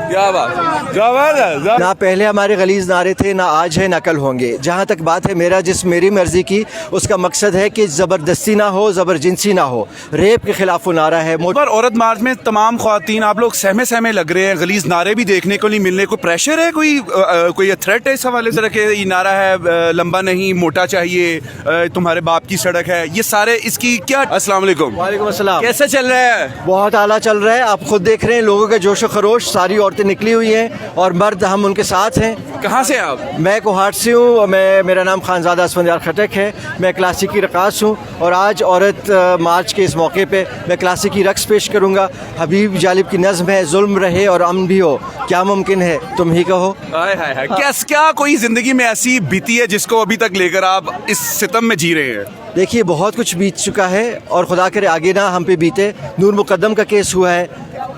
کیا بات نہ پہلے ہمارے غلیظ نعرے تھے، نہ آج ہے نہ کل ہوں گے. جہاں تک بات ہے میرا جسم میری مرضی کی، اس کا مقصد ہے کہ زبردستی نہ ہو، زبرجنسی نہ ہو. ریپ کے خلاف وہ نعرہ ہے. پر عورت مارچ میں تمام خواتین آپ لوگ سہمے سہمے لگ رہے ہیں، غلیظ نعرے بھی دیکھنے کو نہیں ملنے. کوئی پریشر ہے، کوئی تھریٹ ہے اس حوالے سے کہ یہ نعرہ ہے لمبا نہیں موٹا چاہیے، تمہارے باپ کی سڑک ہے، یہ سارے اس کی کیا؟ السلام علیکم. وعلیکم السلام. کیسے چل رہا ہے؟ بہت اعلیٰ چل رہا ہے. آپ خود دیکھ رہے ہیں لوگوں کا جوش و خروش. ساری عورتیں نکلی ہوئی ہیں اور مرد ہم ان کے ساتھ ہیں. کہاں سے آپ؟ میں کوہاٹ سے ہوں. میرا نام خانزادہ اسفندیار خٹک ہے. میں کلاسیکی رقاص ہوں اور آج عورت مارچ کے اس موقع پہ میں کلاسیکی رقص پیش کروں گا. حبیب جالب کی نظم ہے، ظلم رہے اور امن بھی ہو، کیا ممکن ہے تم ہی کہو. کیا کوئی زندگی میں ایسی بیتی ہے جس کو ابھی تک لے کر آپ اس ستم میں جی رہے ہیں؟ دیکھیے بہت کچھ بیت چکا ہے اور خدا کرے آگے نہ ہم پہ بیتے. نور مقدم کا کیس ہوا ہے،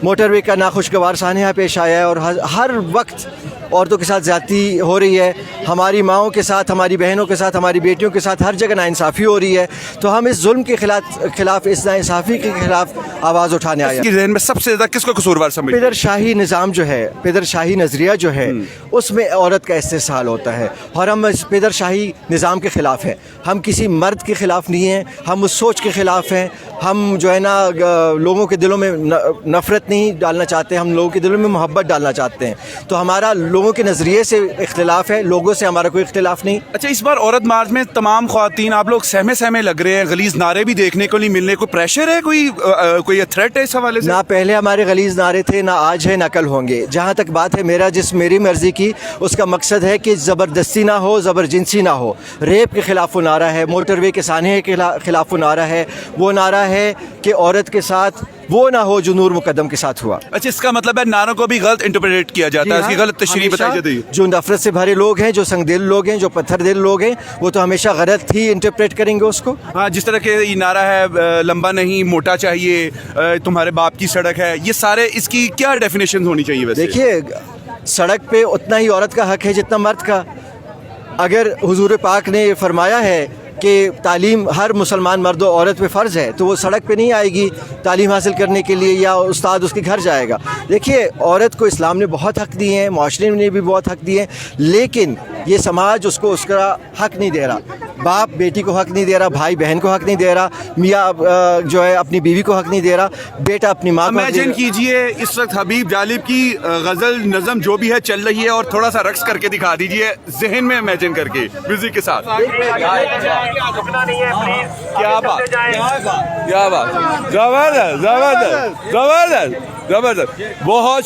موٹر وے کا ناخوشگوار سانحہ پیش آیا ہے اور ہر وقت عورتوں کے ساتھ زیادتی ہو رہی ہے. ہماری ماؤں کے ساتھ، ہماری بہنوں کے ساتھ، ہماری بیٹیوں کے ساتھ ہر جگہ ناانصافی ہو رہی ہے. تو ہم اس ظلم کے خلاف اس ناانصافی کے خلاف آواز اٹھانے آئے. اس کی ذہن میں سب سے زیادہ کس کو قصوروار سمجھتے ہیں؟ پدر شاہی نظام جو ہے، پدر شاہی نظریہ جو ہے، اس میں عورت کا استحصال ہوتا ہے اور ہم اس پدر شاہی نظام کے خلاف ہیں. ہم کسی مرد کے خلاف نہیں ہیں، ہم اس سوچ کے خلاف ہیں. ہم جو ہے نا لوگوں کے دلوں میں نفرت نہیں ڈالنا چاہتے، ہم لوگوں کے دلوں میں محبت ڈالنا چاہتے ہیں. تو ہمارا لوگوں کے نظریے سے اختلاف ہے، لوگوں سے ہمارا کوئی اختلاف نہیں. اچھا، اس بار عورت مارچ میں تمام خواتین آپ لوگ سہمے سہمے لگ رہے ہیں، غلیظ نعرے بھی دیکھنے کو نہیں ملنے. کوئی پریشر ہے، کوئی تھریٹ ہے اس حوالے سے؟ نہ پہلے ہمارے غلیظ نعرے تھے، نہ آج ہے نہ کل ہوں گے. جہاں تک بات ہے میرا جسم میری مرضی کی، اس کا مقصد ہے کہ زبردستی نہ ہو، زبرجنسی نہ ہو. ریپ کے خلاف وہ نعرہ ہے، موٹر وے کے سانحے کے خلاف وہ نعرہ ہے. وہ نعرہ ہے کہ عورت کے ساتھ وہ نہ ہو جو نور مقدم کے ساتھ ہوا. اچھا، اس کا مطلب ہے نعروں کو بھی غلط انٹرپریٹ کیا جاتا ہے، اس کی غلط تشریح بتائی جاتی ہے. جو نفرت سے بھرے لوگ ہیں، جو سنگ دل لوگ ہیں، جو پتھر دل لوگ ہیں، وہ تو ہمیشہ غلط ہی انٹرپریٹ کریں گے اس کو. ہاں، جس طرح کہ یہ نعرہ ہے لمبا نہیں موٹا چاہیے، تمہارے باپ کی سڑک ہے، یہ سارے اس کی کیا ڈیفینیشن ہونی چاہیے؟ ویسے دیکھیے سڑک پہ اتنا ہی عورت کا حق ہے جتنا مرد کا. اگر حضور پاک نے یہ فرمایا ہے کہ تعلیم ہر مسلمان مرد و عورت پہ فرض ہے، تو وہ سڑک پہ نہیں آئے گی تعلیم حاصل کرنے کے لیے یا استاد اس کے گھر جائے گا. دیکھیے عورت کو اسلام نے بہت حق دیے ہیں، معاشرے نے بھی بہت حق دیے ہیں، لیکن یہ سماج اس کو اس کا حق نہیں دے رہا. باپ بیٹی کو حق نہیں دے رہا، بھائی بہن کو حق نہیں دے رہا، میاں جو ہے اپنی بیوی کو حق نہیں دے رہا، بیٹا اپنی ماں کو. امیجن کیجئے اس وقت حبیب جالب کی غزل نظم جو بھی ہے چل رہی ہے اور تھوڑا سا رقص کر کے دکھا دیجئے ذہن میں امیجن کر کے میوزک کے ساتھ. کیا بات، زبردست، بہت